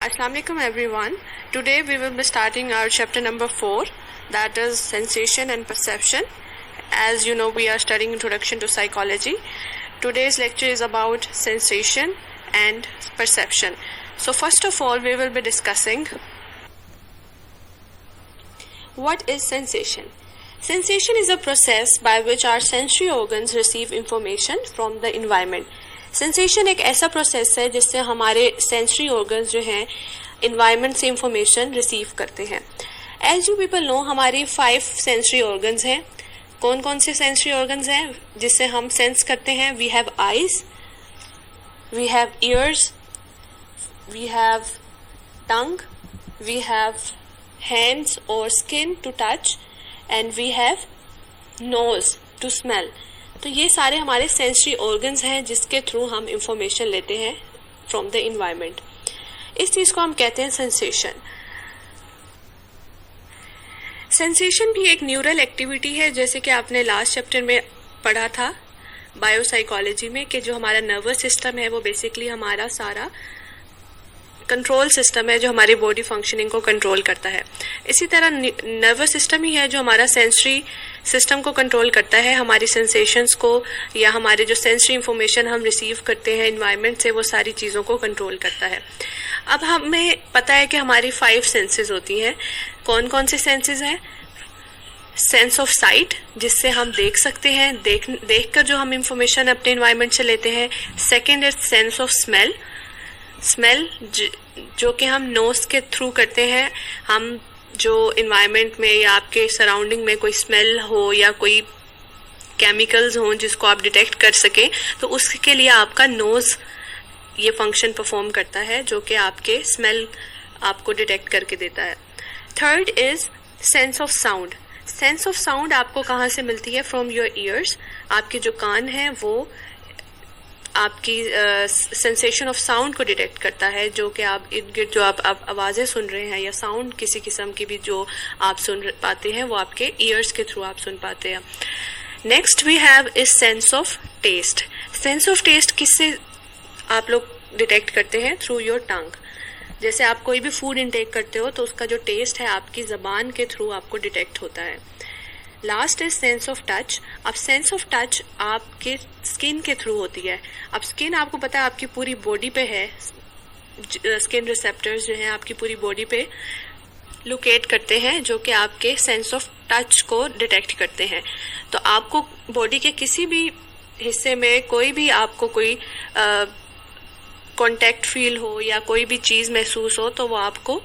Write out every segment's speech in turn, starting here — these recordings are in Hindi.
Assalamu alaikum everyone. Today we will be starting our chapter number 4, that is sensation and perception. As you know, we are studying introduction to psychology. Today's lecture is about sensation and perception. So first of all, we will be discussing what is sensation. Sensation is a process by which our sensory organs receive information from the environment. Sensation एक ऐसा प्रोसेस है जिससे हमारे सेंसरी ऑर्गन्स जो हैं इन्वायरमेंट से इंफॉर्मेशन रिसीव करते हैं. एज यू पीपल नो, हमारी 5 सेंसरी ऑर्गन्स हैं. कौन कौन से सेंसरी ऑर्गन्स हैं जिससे हम सेंस करते हैं? We have eyes, we have ears, we have tongue, we have hands और skin to touch, and we have nose to smell. तो ये सारे हमारे सेंसरी ऑर्गन्स हैं जिसके थ्रू हम इंफॉर्मेशन लेते हैं फ्रॉम द इन्वायरमेंट. इस चीज को हम कहते हैं सेंसेशन. सेंसेशन भी एक न्यूरल एक्टिविटी है, जैसे कि आपने लास्ट चैप्टर में पढ़ा था बायोसाइकोलॉजी में, कि जो हमारा नर्वस सिस्टम है वो बेसिकली हमारा सारा कंट्रोल सिस्टम है जो हमारी बॉडी फंक्शनिंग को कंट्रोल करता है. इसी तरह नर्वस सिस्टम ही है जो हमारा सेंसरी सिस्टम को कंट्रोल करता है, हमारी सेंसेशंस को या हमारे जो सेंसरी इंफॉर्मेशन हम रिसीव करते हैं इन्वायरमेंट से, वो सारी चीज़ों को कंट्रोल करता है. अब हमें पता है कि हमारी 5 सेंसेस होती हैं. कौन कौन से सेंसेस हैं? सेंस ऑफ साइट, जिससे हम देख सकते हैं, देख कर जो हम इंफॉर्मेशन अपने इन्वायरमेंट से लेते हैं. Second is sense of smell. Smell जो कि हम नोज के थ्रू करते हैं. हम जो इन्वायरमेंट में या आपके सराउंडिंग में कोई स्मेल हो या कोई केमिकल्स हो जिसको आप डिटेक्ट कर सकें, तो उसके लिए आपका नोज ये फंक्शन परफॉर्म करता है, जो कि आपके स्मेल आपको डिटेक्ट करके देता है. Third is sense of sound. Sense of sound आपको कहाँ से मिलती है? From your ears. आपके जो कान हैं वो आपकी सेंसेशन ऑफ साउंड को डिटेक्ट करता है, जो कि आप इर्द गिर्द जो आप आवाज़ें सुन रहे हैं या साउंड किसी किस्म की भी जो आप सुन पाते हैं वो आपके ईयर्स के थ्रू आप सुन पाते हैं. Next we have is sense of taste. Sense of taste किससे आप लोग डिटेक्ट करते हैं? Through your tongue. जैसे आप कोई भी फूड इनटेक करते हो तो उसका जो टेस्ट है आपकी ज़बान के थ्रू आपको डिटेक्ट होता है. Last is sense of touch. अब सेंस ऑफ टच आपके स्किन के थ्रू होती है. अब स्किन आपको पता है आपकी पूरी बॉडी पे है. स्किन रिसेप्टर्स जो हैं आपकी पूरी बॉडी पे लोकेट करते हैं, जो कि आपके सेंस ऑफ टच को डिटेक्ट करते हैं. तो आपको बॉडी के किसी भी हिस्से में कोई भी आपको कोई कांटेक्ट फील हो या कोई भी चीज़ महसूस हो, तो वो आपको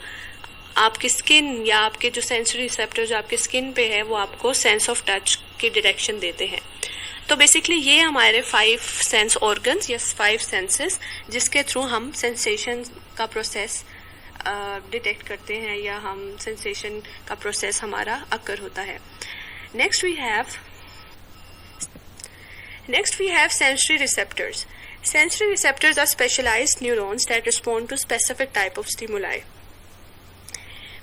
आपकी स्किन या आपके जो सेंसरी रिसेप्टर जो आपके स्किन पे है वो आपको सेंस ऑफ टच की डायरेक्शन देते हैं. तो बेसिकली ये हमारे 5 सेंस ऑर्गन्स या 5 सेंसेस जिसके थ्रू हम सेंसेशन का प्रोसेस डिटेक्ट करते हैं या हम सेंसेशन का प्रोसेस हमारा अकर होता है. Next we have sensory receptors. Sensory receptors are specialized neurons that respond to specific type of stimuli.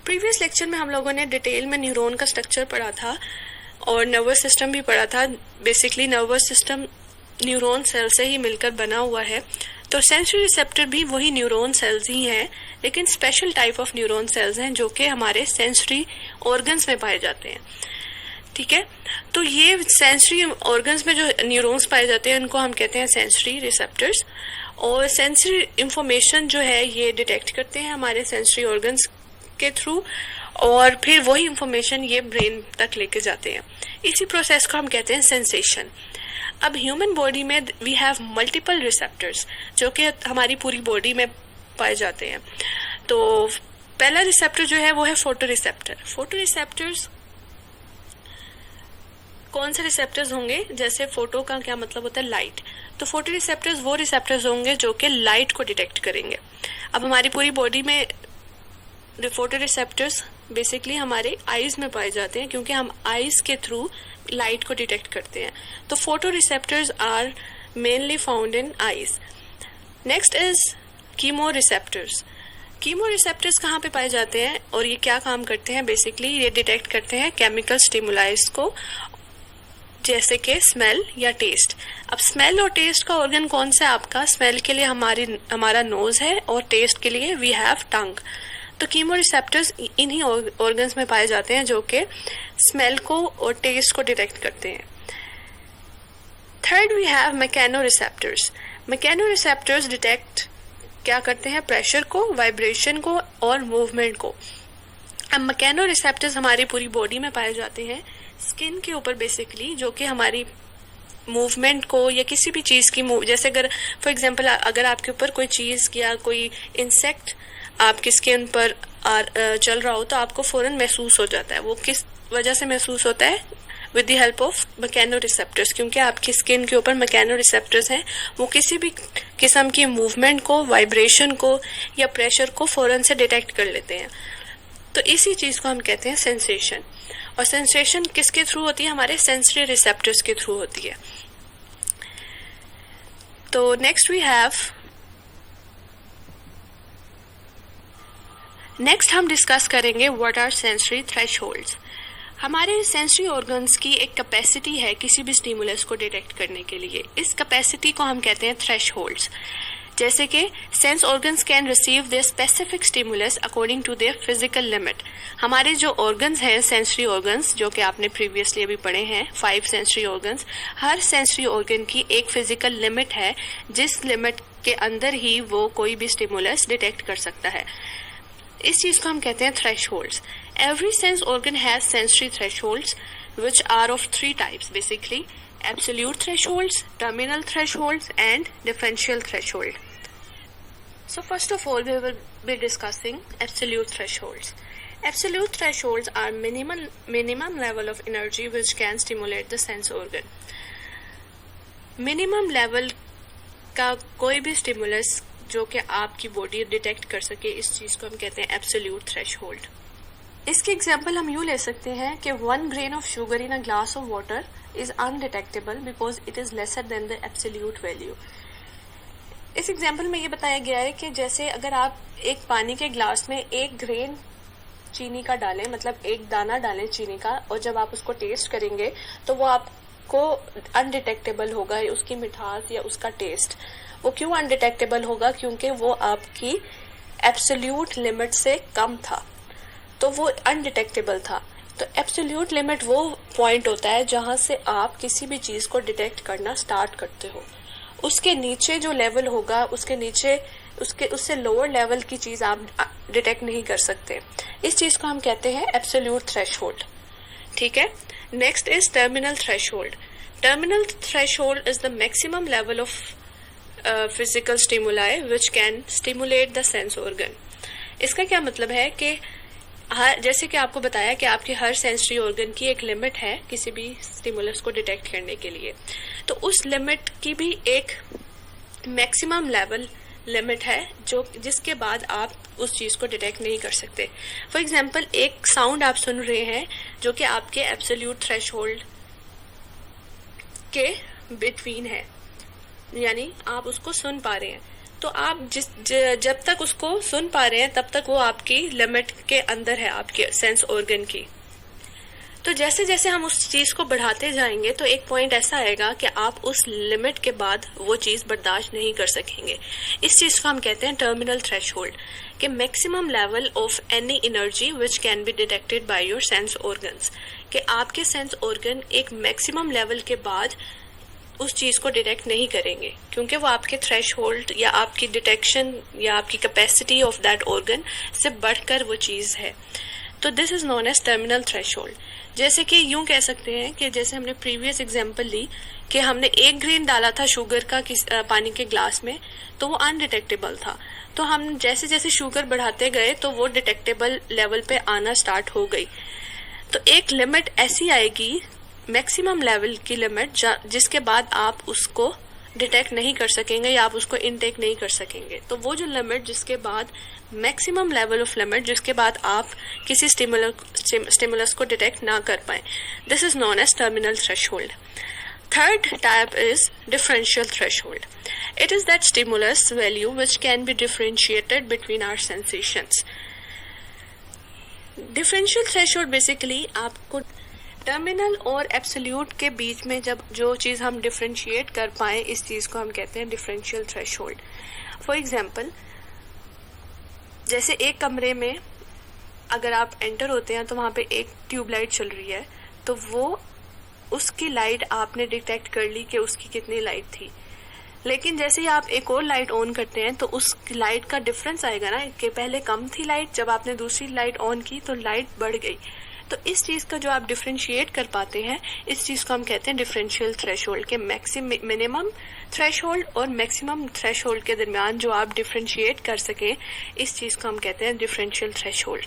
Previous lecture में हम लोगों ने डिटेल में न्यूरॉन का स्ट्रक्चर पढ़ा था और नर्वस सिस्टम भी पढ़ा था. Basically nervous system neuron cell से ही मिलकर बना हुआ है. तो सेंसरी रिसेप्टर भी वही न्यूरॉन सेल्स ही हैं, लेकिन special type of neuron cells हैं जो कि हमारे सेंसरी ऑर्गन्स में पाए जाते हैं. ठीक है, तो ये सेंसरी ऑर्गन्स में जो न्यूरॉन्स पाए जाते हैं उनको हम कहते हैं सेंसरी रिसेप्टर्स. और सेंसरी इंफॉर्मेशन जो है ये डिटेक्ट करते हैं हमारे सेंसरी ऑर्गन्स के थ्रू, और फिर वही इंफॉर्मेशन ये ब्रेन तक लेके जाते हैं. इसी प्रोसेस को हम कहते हैं सेंसेशन. अब ह्यूमन बॉडी में वी हैव मल्टीपल रिसेप्टर्स जो कि हमारी पूरी बॉडी में पाए जाते हैं. तो पहला रिसेप्टर जो है वो है फोटो रिसेप्टर. फोटो रिसेप्टर्स कौन से रिसेप्टर्स होंगे? जैसे फोटो का क्या मतलब होता है? लाइट. तो फोटो रिसेप्टर्स वो रिसेप्टर्स होंगे जो कि लाइट को डिटेक्ट करेंगे. अब हमारी पूरी बॉडी में फोटो रिसेप्टर्स बेसिकली हमारे आईज में पाए जाते हैं, क्योंकि हम आईज के थ्रू लाइट को डिटेक्ट करते हैं. तो photo receptors are mainly found in eyes. Next is chemo receptors. Chemo receptors कहाँ पे पाए जाते हैं और ये क्या काम करते हैं? बेसिकली ये डिटेक्ट करते हैं केमिकल स्टिमुलाइज को जैसे कि स्मेल या टेस्ट। अब स्मेल और टेस्ट का ऑर्गन कौन सा है आपका? स्मेल के लिए हमारा नोज है और टेस्ट के लिए वी हैव टंग। तो कीमो रिसेप्टर्स इन्हीं ऑर्गन्स में पाए जाते हैं जो कि स्मेल को और टेस्ट को डिटेक्ट करते हैं। Third we have mechano receptors. Mechano receptors detect क्या करते हैं? प्रेशर को, वाइब्रेशन को और मूवमेंट को। अब मैकेनो रिसेप्टर्स हमारी पूरी बॉडी में पाए जाते हैं, स्किन के ऊपर बेसिकली, जो कि हमारी मूवमेंट को या किसी भी चीज की जैसे अगर फॉर एग्जांपल अगर आपके ऊपर कोई चीज या कोई इंसेक्ट आपकी स्किन पर चल रहा हो तो आपको फौरन महसूस हो जाता है। वो किस वजह से महसूस होता है? With the help of mechano receptors, क्योंकि आपकी स्किन के ऊपर मैकेनो रिसेप्टर्स हैं। वो किसी भी किस्म की मूवमेंट को, वाइब्रेशन को या प्रेशर को फौरन से डिटेक्ट कर लेते हैं। तो इसी चीज को हम कहते हैं सेंसेशन। और सेंसेशन किसके थ्रू होती है? हमारे सेंसरी रिसेप्टर्स के थ्रू होती है। तो नेक्स्ट हम डिस्कस करेंगे व्हाट आर सेंसरी थ्रेशहोल्ड्स। हमारे सेंसरी ऑर्गन्स की एक कैपेसिटी है किसी भी स्टिमुलस को डिटेक्ट करने के लिए। इस कैपेसिटी को हम कहते हैं थ्रेशहोल्ड्स। जैसे कि sense organs can receive their specific stimulus according to their physical limit. हमारे जो ऑर्गन्स हैं सेंसरी ऑर्गन्स, जो कि आपने प्रीवियसली अभी पढ़े हैं 5 सेंसरी ऑर्गन्स, हर सेंसरी ऑर्गन की एक फिजिकल लिमिट है जिस लिमिट के अंदर ही वो कोई भी स्टिमुलस डिटेक्ट कर सकता है। इस चीज को हम कहते हैं thresholds. Every sense organ has sensory thresholds which are of 3 types basically: absolute thresholds, terminal thresholds and differential threshold. So first of all we will be discussing absolute thresholds. Absolute thresholds are minimum level of energy which can stimulate the sense organ. Minimum level का कोई भी stimulus जो कि आपकी बॉडी डिटेक्ट कर सके, इस चीज को हम कहते हैं absolute threshold. इसके एग्जाम्पल हम यूं ले सकते हैं कि 1 grain of sugar in a glass of water is undetectable because it is lesser than the absolute value. इस एग्जाम्पल में ये बताया गया है कि जैसे अगर आप एक पानी के ग्लास में 1 ग्रेन चीनी का डालें, मतलब 1 दाना डालें चीनी का, और जब आप उसको टेस्ट करेंगे तो वो आपको अनडिटेक्टेबल होगा, उसकी मिठास या उसका टेस्ट। वो क्यों अनडिटेक्टेबल होगा? क्योंकि वो आपकी एब्सोल्यूट लिमिट से कम था, तो वो अनडिटेक्टेबल था। तो एब्सोल्यूट लिमिट वो पॉइंट होता है जहां से आप किसी भी चीज को डिटेक्ट करना स्टार्ट करते हो। उसके नीचे जो लेवल होगा, उससे लोअर लेवल की चीज आप डिटेक्ट नहीं कर सकते। इस चीज को हम कहते हैं एब्सोल्यूट थ्रेशहोल्ड। ठीक है। Next is terminal threshold. Terminal threshold is the maximum level of physical stimuli which can stimulate the sense organ. इसका क्या मतलब है कि जैसे कि आपको बताया कि आपके हर सेंसरी ऑर्गन की एक लिमिट है किसी भी स्टिमुलस को डिटेक्ट करने के लिए, तो उस लिमिट की भी एक मैक्सिमम लेवल लिमिट है जिसके बाद आप उस चीज को डिटेक्ट नहीं कर सकते। फॉर एग्जांपल एक साउंड आप सुन रहे हैं जो कि आपके एब्सोल्यूट थ्रेशहोल्ड के बिटवीन है, यानी आप उसको सुन पा रहे हैं, तो आप जब तक उसको सुन पा रहे हैं तब तक वो आपकी लिमिट के अंदर है, आपके सेंस ऑर्गन की। तो जैसे जैसे हम उस चीज को बढ़ाते जाएंगे तो एक पॉइंट ऐसा आएगा कि आप उस लिमिट के बाद वो चीज बर्दाश्त नहीं कर सकेंगे। इस चीज को हम कहते हैं टर्मिनल थ्रेशहोल्ड, कि maximum level of any energy which can be detected by your sense organs, कि आपके सेंस ऑर्गन एक मैक्सिमम लेवल के बाद उस चीज को डिटेक्ट नहीं करेंगे, क्योंकि वो आपके थ्रेशहोल्ड या आपकी डिटेक्शन या आपकी कैपेसिटी ऑफ दैट ऑर्गन से बढ़कर वो चीज है। तो this is known as terminal threshold. जैसे कि यूं कह सकते हैं कि जैसे हमने प्रीवियस एग्जांपल ली कि हमने 1 ग्रेन डाला था शुगर का पानी के ग्लास में, तो वो अनडिटेक्टेबल था। तो हम जैसे जैसे शुगर बढ़ाते गए तो वो डिटेक्टेबल लेवल पे आना स्टार्ट हो गई। तो एक लिमिट ऐसी आएगी, मैक्सिमम लेवल की लिमिट, जिसके बाद आप उसको डिटेक्ट नहीं कर सकेंगे या आप उसको इनटेक नहीं कर सकेंगे। तो वो जो लिमिट जिसके बाद मैक्सिमम लेवल ऑफ लिमिट जिसके बाद आप किसी स्टिमुलस को डिटेक्ट ना कर पाए, this is known as terminal threshold. Third type is differential threshold. It is that stimulus value which can be differentiated between our sensations. Differential threshold basically आपको टर्मिनल और एब्सोल्यूट के बीच में जब जो चीज़ हम डिफ्रेंशिएट कर पाए, इस चीज़ को हम कहते हैं डिफरेंशियल थ्रेशोल्ड। फॉर एग्जाम्पल, जैसे एक कमरे में अगर आप एंटर होते हैं तो वहाँ पे एक ट्यूबलाइट चल रही है, तो वो उसकी लाइट आपने डिटेक्ट कर ली कि उसकी कितनी लाइट थी। लेकिन जैसे ही आप एक और लाइट ऑन करते हैं तो उस लाइट का डिफरेंस आएगा ना, कि पहले कम थी लाइट, जब आपने दूसरी लाइट ऑन की तो लाइट बढ़ गई। तो इस चीज का जो आप डिफरेंशिएट कर पाते हैं, इस चीज को हम कहते हैं डिफरेंशियल थ्रेशोल्ड के मिनिमम थ्रेशोल्ड और मैक्सिमम थ्रेशोल्ड के दरमियान जो आप डिफरेंशिएट कर सके, इस चीज को हम कहते हैं डिफरेंशियल थ्रेशोल्ड।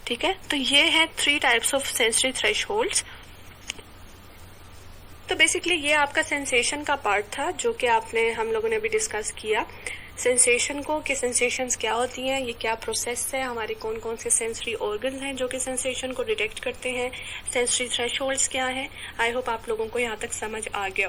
ठीक है, तो ये है 3 टाइप्स ऑफ सेंसरी थ्रेशोल्ड्स। तो बेसिकली ये आपका सेंसेशन का पार्ट था जो कि हम लोगों ने अभी डिस्कस किया सेंसेशन को, कि सेंसेशंस क्या होती हैं, ये क्या प्रोसेस है, हमारे कौन कौन से सेंसरी ऑर्गन्स हैं जो कि सेंसेशन को डिटेक्ट करते हैं, सेंसरी थ्रेशोल्ड्स क्या है। आई होप आप लोगों को यहाँ तक समझ आ गया।